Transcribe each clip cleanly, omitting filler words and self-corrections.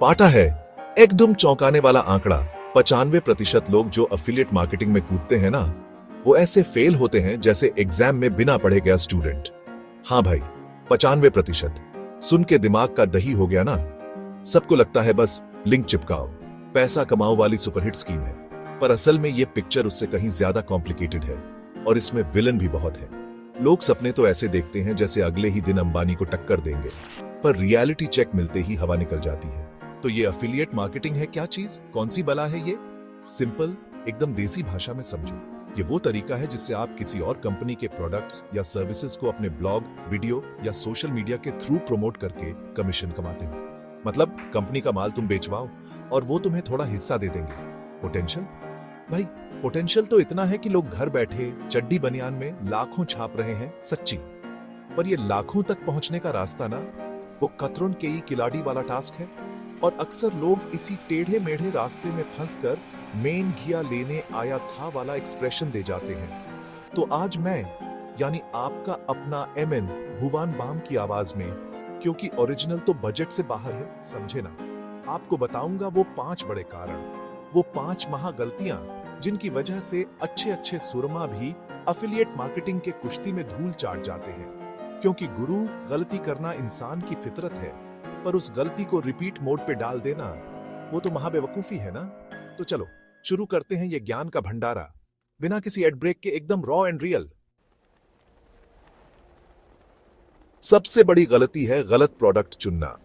पाटा है एकदम चौंकाने वाला आंकड़ा। 95% लोग जो अफिलिएट मार्केटिंग में कूदते हैं ना, वो ऐसे फेल होते हैं जैसे एग्जाम में बिना पढ़े गया स्टूडेंट। हाँ भाई, 95%। सुन के दिमाग का दही हो गया ना। सबको लगता है बस लिंक चिपकाओ, पैसा कमाओ वाली सुपरहिट स्कीम है, पर असल में ये पिक्चर उससे कहीं ज्यादा कॉम्प्लिकेटेड है और इसमें विलन भी बहुत है। लोग सपने तो ऐसे देखते हैं जैसे अगले ही दिन अंबानी को टक्कर देंगे, पर रियलिटी चेक मिलते ही हवा निकल जाती है। तो ये अफिलिएट मार्केटिंग है क्या चीज? कौन सी बला है ये? सिंपल, एकदम देसी भाषा में समझो। ये वो तरीका है जिससे आप किसी और कंपनी के प्रोडक्ट्स या सर्विसेज को अपने ब्लॉग, वीडियो या सोशल मीडिया के थ्रू प्रमोट करके कमीशन कमाते हो। मतलब कंपनी का माल तुम बेचवाओ और वो तुम्हें थोड़ा हिस्सा दे देंगे। पोटेंशियल? भाई पोटेंशियल तो इतना है कि लोग घर बैठे चड्डी बनियान में लाखों छाप रहे हैं, सच्ची। पर ये लाखों तक पहुंचने का रास्ता ना, वो कतरुन के ही किलाड़ी वाला टास्क है। और अक्सर लोग इसी टेढ़े मेढ़े रास्ते में फंसकर मेन घिया लेने आया था वाला एक्सप्रेशन दे जाते हैं। तो आज मैं, यानी आपका अपना एमएन भुवन बाम की आवाज में, क्योंकि ओरिजिनल तो बजट से बाहर है, समझे ना, आपको बताऊंगा वो 5 बड़े कारण, वो 5 महा गलतियां जिनकी वजह से अच्छे अच्छे सुरमा भी अफिलिएट मार्केटिंग के कुश्ती में धूल चाट जाते हैं। क्योंकि गुरु, गलती करना इंसान की फितरत है, पर उस गलती को रिपीट मोड पे डाल देना वो तो महाबेवकूफी है ना। तो चलो शुरू करते हैं ये ज्ञान का भंडारा, बिना किसी एड ब्रेक के, एकदम रॉ एंड रियल। सबसे बड़ी गलती है गलत प्रोडक्ट चुनना।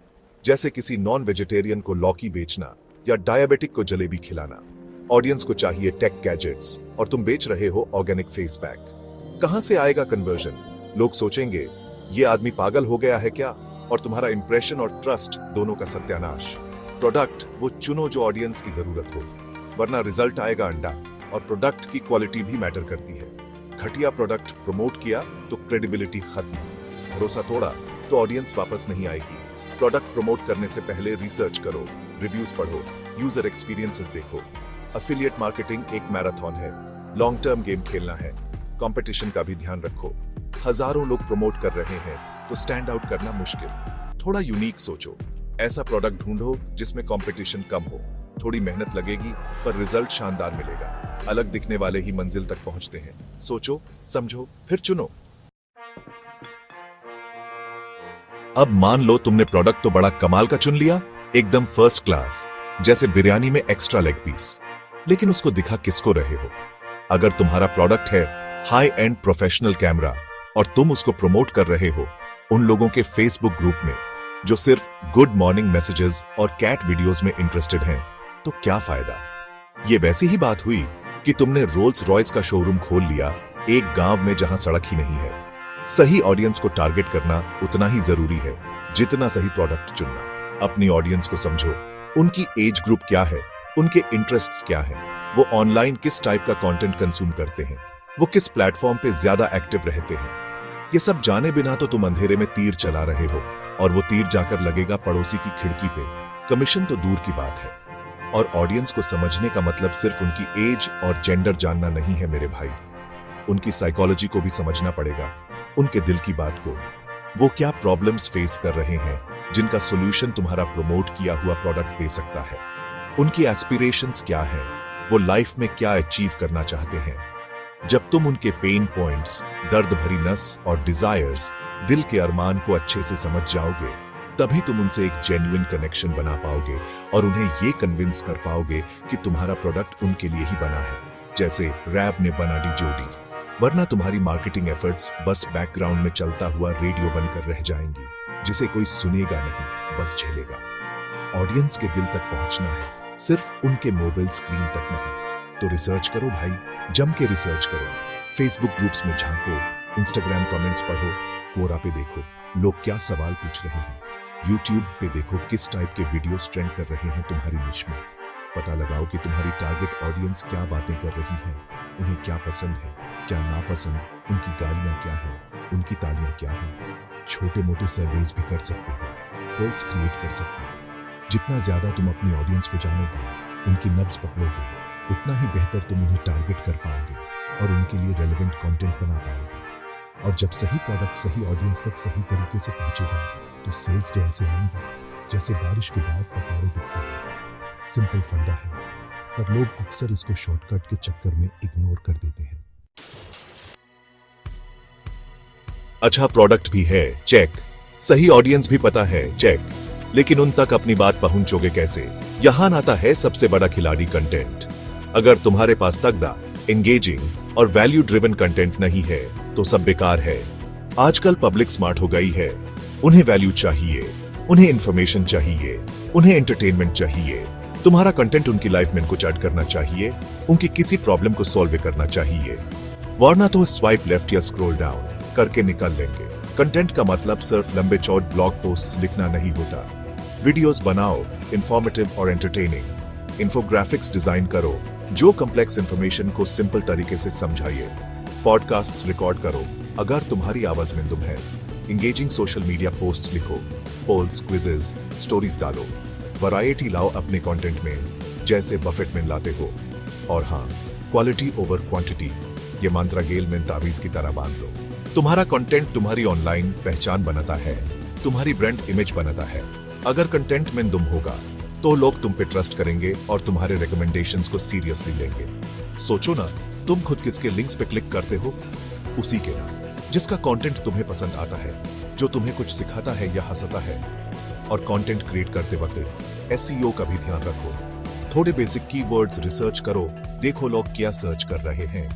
जैसे किसी नॉन वेजिटेरियन को लौकी बेचना या डायबिटिक को जलेबी खिलाना। ऑडियंस को चाहिए टेक गैजेट्स और तुम बेच रहे हो ऑर्गेनिक फेस पैक। कहां से आएगा कन्वर्जन? लोग सोचेंगे ये आदमी पागल हो गया है क्या, और तुम्हारा इंप्रेशन और ट्रस्ट दोनों का सत्यानाश। प्रोडक्ट वो चुनो जो ऑडियंस की जरूरत हो, वरना रिजल्ट आएगा अंडा। और प्रोडक्ट की क्वालिटी भी मैटर करती है। घटिया प्रोडक्ट प्रमोट किया तो क्रेडिबिलिटी खत्म, भरोसा तोड़ा तो ऑडियंस वापस नहीं आएगी। प्रोडक्ट प्रमोट करने से पहले रिसर्च करो, रिव्यूज पढ़ो, यूजर एक्सपीरियंसेस देखो। अफिलिएट मार्केटिंग एक मैराथन है, लॉन्ग टर्म गेम खेलना है। कंपटीशन का भी ध्यान रखो। हजारों लोग प्रमोट कर रहे हैं तो स्टैंड आउट करना मुश्किल। थोड़ा यूनिक सोचो, ऐसा प्रोडक्ट ढूंढो जिसमें कंपटीशन कम हो। थोड़ी मेहनत लगेगी पर रिजल्ट शानदार मिलेगा। अलग दिखने वाले ही मंजिल तक पहुंचते हैं। सोचो, समझो, फिर चुनो। अब मान लो तुमने प्रोडक्ट तो बड़ा कमाल का चुन लिया, एकदम फर्स्ट क्लास, जैसे बिरयानी में एक्स्ट्रा लेग पीस, लेकिन उसको दिखा किसको रहे हो? अगर तुम्हारा प्रोडक्ट है हाई एंड प्रोफेशनल कैमरा और तुम उसको प्रमोट कर रहे हो उन लोगों के फेसबुक ग्रुप में जो सिर्फ गुड मॉर्निंग मैसेजेस और कैट वीडियोस में इंटरेस्टेड हैं, तो क्या फायदा? ये वैसी ही बात हुई कि तुमने रोल्स रॉयस का शोरूम खोल लिया एक गांव में जहां सड़क ही नहीं है। सही ऑडियंस को टारगेट करना उतना ही जरूरी है जितना सही प्रोडक्ट चुनना। अपनी ऑडियंस को समझो, उनकी एज ग्रुप क्या है, उनके इंटरेस्ट्स क्या है, वो ऑनलाइन किस टाइप का कंटेंट कंज्यूम करते हैं, वो किस प्लेटफॉर्म पे ज्यादा एक्टिव रहते हैं। ये सब जाने बिना तो तुम अंधेरे में तीर चला रहे हो, और वो तीर जाकर लगेगा पड़ोसी की खिड़की पे। कमीशन तो दूर की बात है। और ऑडियंस को समझने का मतलब सिर्फ उनकी एज और जेंडर जानना नहीं है मेरे भाई। उनकी साइकोलॉजी को भी समझना पड़ेगा, उनके दिल की बात को। वो क्या प्रॉब्लम्स फेस कर रहे हैं जिनका सोल्यूशन तुम्हारा प्रमोट किया हुआ प्रोडक्ट दे सकता है। उनकी एस्पिरेशंस क्या है, वो लाइफ में क्या अचीव करना चाहते हैं। जब तुम उनके पेन पॉइंट्स, दर्द भरी नस और डिजायर्स, दिल के अरमान को अच्छे से समझ जाओगे, तभी तुम उनसे एक जेन्युइन कनेक्शन बना पाओगे और उन्हें ये कन्विंस कर पाओगे कि तुम्हारा प्रोडक्ट उनके लिए ही बना है, जैसे रैप ने बना दी जोड़ी। वरना तुम्हारी मार्केटिंग एफर्ट्स बस बैकग्राउंड में चलता हुआ रेडियो बनकर रह जाएंगी, जिसे कोई सुनेगा नहीं, बस झेलेगा। ऑडियंस के दिल तक पहुंचना है, सिर्फ उनके मोबाइल स्क्रीन तक नहीं। तो रिसर्च करो भाई, जम के रिसर्च करो। फेसबुक ग्रुप्स में झांको, इंस्टाग्राम कमेंट्स पढ़ो, कोरा पे देखो लोग क्या सवाल पूछ रहे हैं, यूट्यूब पे देखो किस टाइप के वीडियोस ट्रेंड कर रहे हैं तुम्हारी निश में। पता लगाओ कि तुम्हारी टारगेट ऑडियंस क्या बातें कर रही है, उन्हें क्या पसंद है, क्या नापसंद, उनकी गालियां क्या हैं, उनकी तालियां क्या हैं। छोटे मोटे सर्वेज भी कर सकते हो, पोल्स क्रिएट कर सकते हो। जितना ज्यादा तुम अपनी ऑडियंस को जानोगे, उनकी नब्ज पकड़ोगे, उतना ही बेहतर तुम उन्हें टारगेट कर पाओगे और उनके लिए रेलेवेंट कंटेंट बना पाओगे। और जब सही प्रोडक्ट सही ऑडियंस तक सही तरीके से पहुंचेगा तो सेल्स तो ऐसे होंगे। जैसे बारिश के बाद पकौड़े दिखते हैं। सिंपल फंडा है, पर लोग अक्सर इसको शॉर्टकट के चक्कर में इग्नोर कर देते हैं। अच्छा प्रोडक्ट भी है, चेक। सही ऑडियंस भी पता है, चेक। लेकिन उन तक अपनी बात पहुंचोगे कैसे? यहां आता है सबसे बड़ा खिलाड़ी, कंटेंट। अगर तुम्हारे पास तगड़ा, एंगेजिंग और वैल्यू ड्रिवन कंटेंट नहीं है तो सब बेकार है। आजकल पब्लिक स्मार्ट हो गई है। उन्हें वैल्यू चाहिए, उन्हें इंफॉर्मेशन चाहिए, उन्हें एंटरटेनमेंट चाहिए। तुम्हारा कंटेंट उनकी लाइफ में कुछ ऐड करना चाहिए, उनकी किसी प्रॉब्लम को सॉल्व करना चाहिए, वरना तो स्वाइप लेफ्ट या स्क्रॉल डाउन करके निकल लेंगे। कंटेंट का मतलब सिर्फ लंबे चौड़ ब्लॉग पोस्ट्स लिखना नहीं होता। वीडियोस बनाओ, इंफॉर्मेटिव और एंटरटेनिंग। इन्फोग्राफिक्स डिजाइन करो जो कॉम्प्लेक्स इंफॉर्मेशन को सिंपल तरीके से समझाइए। पॉडकास्ट्स रिकॉर्ड करो अगर तुम्हारी आवाज में दुम है। इंगेजिंग सोशल मीडिया पोस्ट्स लिखो, पोल्स, क्विजेस, स्टोरीज डालो। वैरायटी लाओ अपने कंटेंट में, जैसे बफेट में लाते हो। और हाँ, क्वालिटी ओवर क्वांटिटी, ये मंत्रा गेल में तावीज की तरह बांध लो। तुम्हारा कंटेंट तुम्हारी ऑनलाइन पहचान बनाता है, तुम्हारी ब्रांड इमेज बनाता है। अगर कंटेंट में दुम होगा तो लोग तुम पे ट्रस्ट करेंगे और तुम्हारे रिकमेंडेशंस को सीरियसली लेंगे। सोचो ना, तुम खुद किसके लिंक्स पे क्लिक करते हो? उसी के ना, जिसका कंटेंट तुम्हें पसंद आता है, जो तुम्हें कुछ सिखाता है या हंसाता है। और कंटेंट क्रिएट करते वक्त एसईओ का भी ध्यान रखो। थोड़े बेसिक कीवर्ड्स रिसर्च करो, देखो लोग क्या सर्च कर रहे हैं।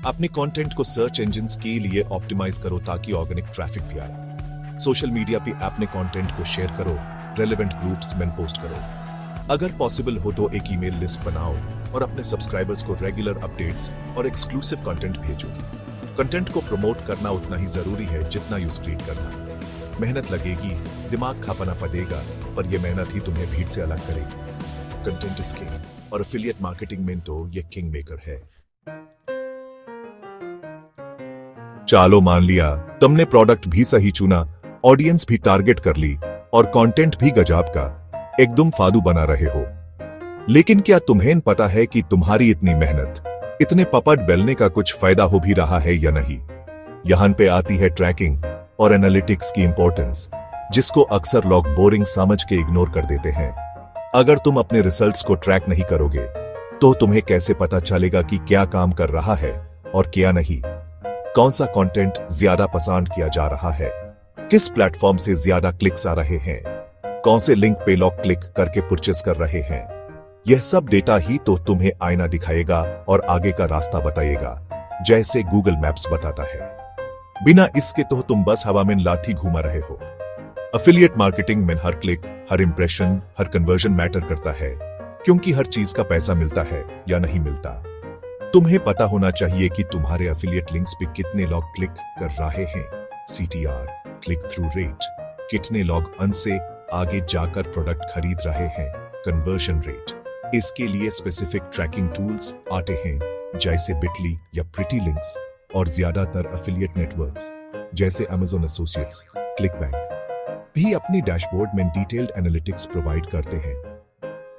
अपने कंटेंट को सर्च इंजिन्स के लिए ऑप्टिमाइज करो ताकि ऑर्गेनिक ट्रैफिक भी आए। सोशल मीडिया पे अपने कंटेंट को शेयर करो, रेलेवेंट ग्रुप्स में पोस्ट करो। अगर पॉसिबल हो तो एक ईमेल लिस्ट बनाओ और अपने सब्सक्राइबर्स को रेगुलर अपडेट्स और एक्सक्लूसिव कंटेंट भेजो। कंटेंट को प्रमोट करना उतना ही जरूरी है जितना यूज क्रिएट करना। मेहनत लगेगी, दिमाग खापना पड़ेगा, पर यह मेहनत ही तुम्हें भीड़ से अलग करेगी। कंटेंट इज किंग और एफिलिएट मार्केटिंग में तो ये किंग मेकर है। चलो मान लिया तुमने प्रोडक्ट भी सही चुना, ऑडियंस भी टारगेट कर ली और कंटेंट भी गजब का, एकदम फादू बना रहे हो। लेकिन क्या तुम्हें पता है कि तुम्हारी इतनी मेहनत, इतने पपट बेलने का कुछ फायदा हो भी रहा है या नहीं? यहां पे आती है ट्रैकिंग और एनालिटिक्स की इंपॉर्टेंस, जिसको अक्सर लोग बोरिंग समझ के इग्नोर कर देते हैं। अगर तुम अपने रिजल्ट्स को ट्रैक नहीं करोगे तो तुम्हें कैसे पता चलेगा कि क्या काम कर रहा है और क्या नहीं? कौन सा कंटेंट ज्यादा पसंद किया जा रहा है, किस प्लेटफॉर्म से ज्यादा क्लिक्स आ रहे हैं, कौन से लिंक पे लोग क्लिक करके परचेस कर रहे हैं? यह सब डेटा ही तो तुम्हें आईना दिखाएगा और आगे का रास्ता बताएगा, जैसे गूगल मैप्स बताता है। बिना इसके तो तुम बस हवा में लाठी घुमा रहे हो। एफिलिएट मार्केटिंग में हर क्लिक, हर इंप्रेशन, हर कन्वर्जन मैटर करता है, क्योंकि हर चीज का पैसा मिलता है या नहीं मिलता। तुम्हें पता होना चाहिए कि तुम्हारे एफिलिएट लिंक्स पे कितने लोग क्लिक कर रहे हैं, CTR, क्लिक थ्रू रेट, कितने लोग उनसे आगे जाकर प्रोडक्ट खरीद रहे हैं, कन्वर्जन रेट। इसके लिए स्पेसिफिक ट्रैकिंग टूल्स आते हैं, जैसे बिटली या प्रिटी लिंक्स, और ज्यादातर एफिलिएट नेटवर्क्स जैसे Amazon एसोसिएट्स, क्लिकबैंक भी अपनी डैशबोर्ड में डिटेल्ड एनालिटिक्स प्रोवाइड करते हैं।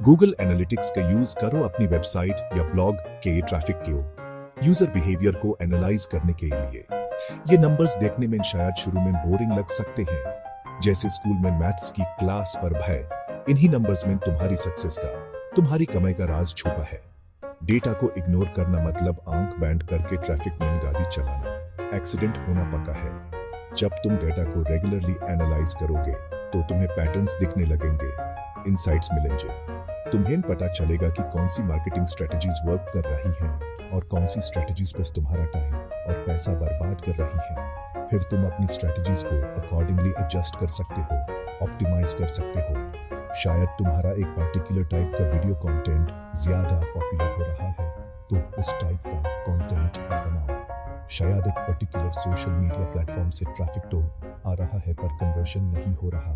गूगल एनालिटिक्स का यूज करो अपनी वेबसाइट या ब्लॉग के ट्रैफिक को, यूजर बिहेवियर को एनालाइज करने के लिए। ये नंबर्स देखने में शायद शुरू में बोरिंग लग सकते हैं, जैसे स्कूल में मैथ्स की क्लास पर भय। इन्हीं नंबर्स में तुम्हारी सक्सेस का, तुम्हारी कमाई का राज छुपा है। डेटा को इग्नोर करना मतलब आंख बैंड करके ट्रैफिक में गाड़ी चलाना। एक्सीडेंट होना पक्का है। जब तुम डेटा को रेगुलरली एनालाइज करोगे तो तुम्हें पैटर्न्स दिखने लगेंगे, इनसाइट्स मिलेंगे। तुम्हें पता चलेगा कि कौन सी मार्केटिंग स्ट्रेटजीज वर्क कर रही हैं और कौन सी स्ट्रेटजीज बस तुम्हारा टाइम और पैसा बर्बाद कर रही हैं। फिर तुम अपनी स्ट्रेटजीज को अकॉर्डिंगली एडजस्ट कर सकते हो, ऑप्टिमाइज कर सकते हो। शायद तुम्हारा एक पर्टिकुलर टाइप का वीडियो कंटेंट ज्यादा पॉपुलर हो रहा है, तो उस टाइप का कंटेंट बनाओ। शायद एक पर्टिकुलर सोशल मीडिया प्लेटफॉर्म से ट्रैफिक तो आ रहा है पर कन्वर्जन नहीं हो रहा,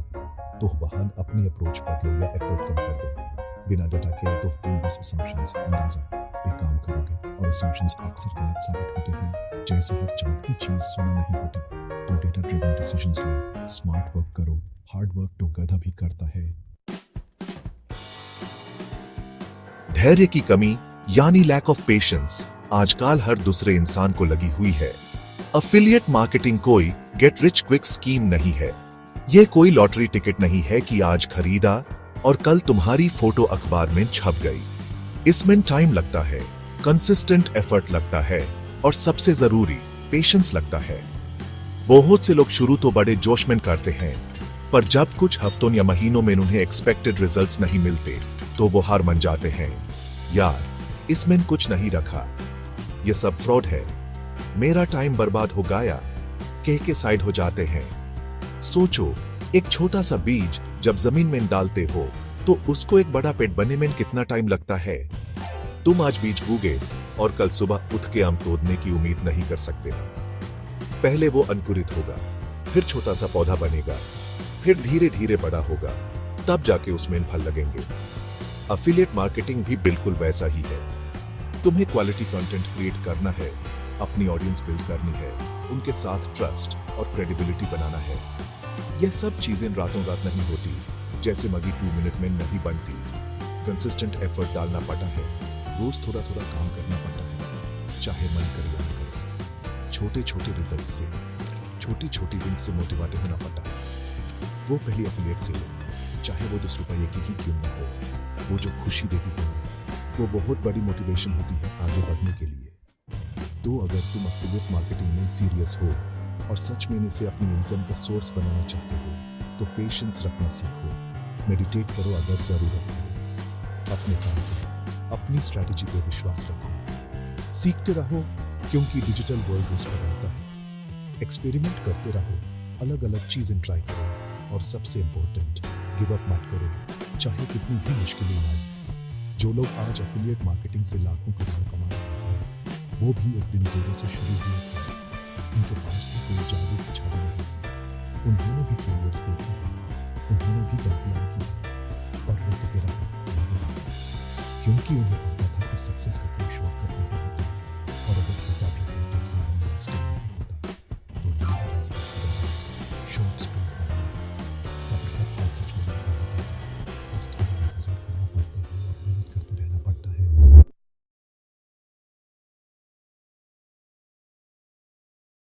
तो वहां अपनी अप्रोच बदलो या एफर्ट कम कर दो। बिना डेटा के तो तुम बस असम्पशंस, अंदाजा पे काम करोगे और असम्पशंस अक्सर गलत साबित होते हैं। जैसे हर चमकती चीज सोना नहीं होती, तो डेटा ड्रिवन डिसीजंस लो, स्मार्ट वर्क करो। हार्ड वर्क तो गधा भी करता है। धैर्य की कमी यानी लैक ऑफ पेशेंस आजकल हर दूसरे इंसान को लगी हुई है। एफिलिएट मार्केटिंग कोई गेट रिच क्विक स्कीम नहीं है। ये कोई लॉटरी टिकट नहीं है कि आज खरीदा और कल तुम्हारी फोटो अखबार में छप गई। इसमें टाइम लगता है, कंसिस्टेंट एफर्ट लगता है और सबसे जरूरी पेशेंस लगता है। बहुत से लोग शुरू तो बड़े जोश में करते हैं, पर जब कुछ हफ्तों या महीनों में उन्हें एक्सपेक्टेड रिजल्ट्स नहीं मिलते तो वो हार मान जाते हैं। यार, इसमें कुछ नहीं रखा, ये सब फ्रॉड है, मेरा टाइम बर्बाद हो गया कह के साइड हो जाते हैं। सोचो, एक छोटा सा बीज जब जमीन में डालते हो तो उसको एक बड़ा पेड़ बनने में कितना टाइम लगता है। तुम आज बीज बोगे और कल सुबह उठ के आम तोड़ने की उम्मीद नहीं कर सकते। पहले वो अंकुरित होगा, फिर छोटा सा पौधा बनेगा, फिर धीरे धीरे बड़ा होगा, तब जाके उसमें फल लगेंगे। अफिलिएट मार्केटिंग भी बिल्कुल वैसा ही है। तुम्हें क्वालिटी कंटेंट क्रिएट करना है, अपनी ऑडियंस बिल्ड करनी है, उनके साथ ट्रस्ट और क्रेडिबिलिटी बनाना है। यह सब चीजें रातों रात नहीं होती, जैसे मगी 2 मिनट में नहीं बनती। कंसिस्टेंट एफर्ट डालना पड़ता है, रोज थोड़ा थोड़ा काम करना पड़ता है, चाहे मन करे या न करे। छोटे छोटे रिजल्ट से, छोटी छोटी विन से मोटिवेट होना पड़ता है। वो पहली एफिलिएट से लो, चाहे वो 10 रुपये की ही क्यों ना हो, वो जो खुशी देती है वो बहुत बड़ी मोटिवेशन होती है आगे बढ़ने के लिए। तो अगर तुम एफिलिएट मार्केटिंग में सीरियस हो और सच में इसे अपनी इनकम का सोर्स बनाना चाहते हो तो पेशेंस रखना सीखो, मेडिटेट करो अगर जरूरत हो, अपने काम करो, अपनी स्ट्रैटेजी पर विश्वास रखो, सीखते रहो क्योंकि डिजिटल वर्ल्ड रोज बदलता है। एक्सपेरिमेंट करते रहो, अलग अलग चीजें ट्राई करो और सबसे इंपॉर्टेंट, गिव अप मत करो, चाहे कितनी भी मुश्किलें आए। जो लोग आज एफिलिएट मार्केटिंग से लाखों करोड़ों कमा रहे हैं, वो भी एक दिन जीरो से शुरू हुए थे। उनके पास भी कोई जादू की छाया नहीं है। उन्होंने भी फेलियर्स देखे हैं, उन्होंने भी गलतियां की हैं, पर वो टिके रहे, क्योंकि उन्हें पता था कि सक्सेस का कोई शॉर्टकट